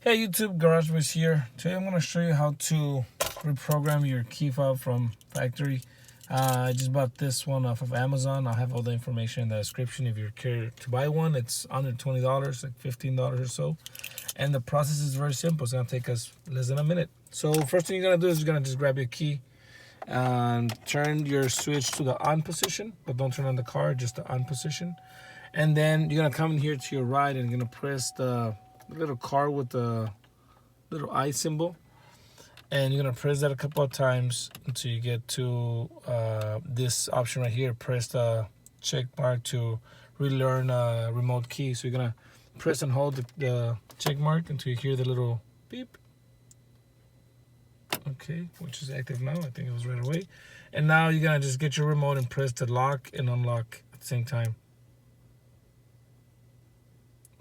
Hey YouTube, GarageBoys here. Today I'm going to show you how to reprogram your key fob from factory. I just bought this one off of Amazon. I'll have all the information in the description if you're curious to buy one. It's under $20, like $15 or so. And the process is very simple. It's going to take us less than a minute. So first thing you're going to do is you're going to just grab your key and turn your switch to the on position, but don't turn on the car, just the on position. And then you're going to come in here to your right and you're going to press the little car with the little eye symbol, and you're gonna press that a couple of times until you get to this option right here. Press the check mark to relearn a remote key. So you're gonna press and hold the check mark until you hear the little beep. Okay, which is active now. I think it was right away. And now you're gonna just get your remote and press the lock and unlock at the same time.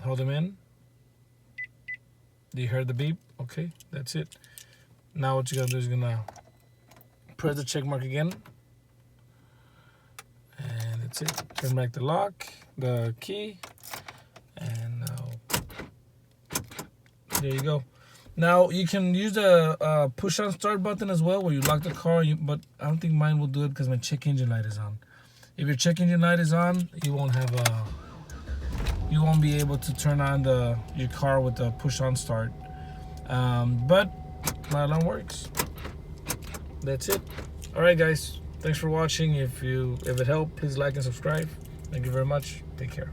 Hold them in. You heard the beep? Okay, that's it. Now what you're gonna do is you're gonna press the check mark again. And that's it. Turn back the lock, the key, and now there you go. Now you can use the push on start button as well, where you lock the car, but I don't think mine will do it because my check engine light is on. If your check engine light is on, you won't be able to turn on your car with the push on start. But my alarm works. That's it. All right, guys. Thanks for watching. If it helped, please like and subscribe. Thank you very much. Take care.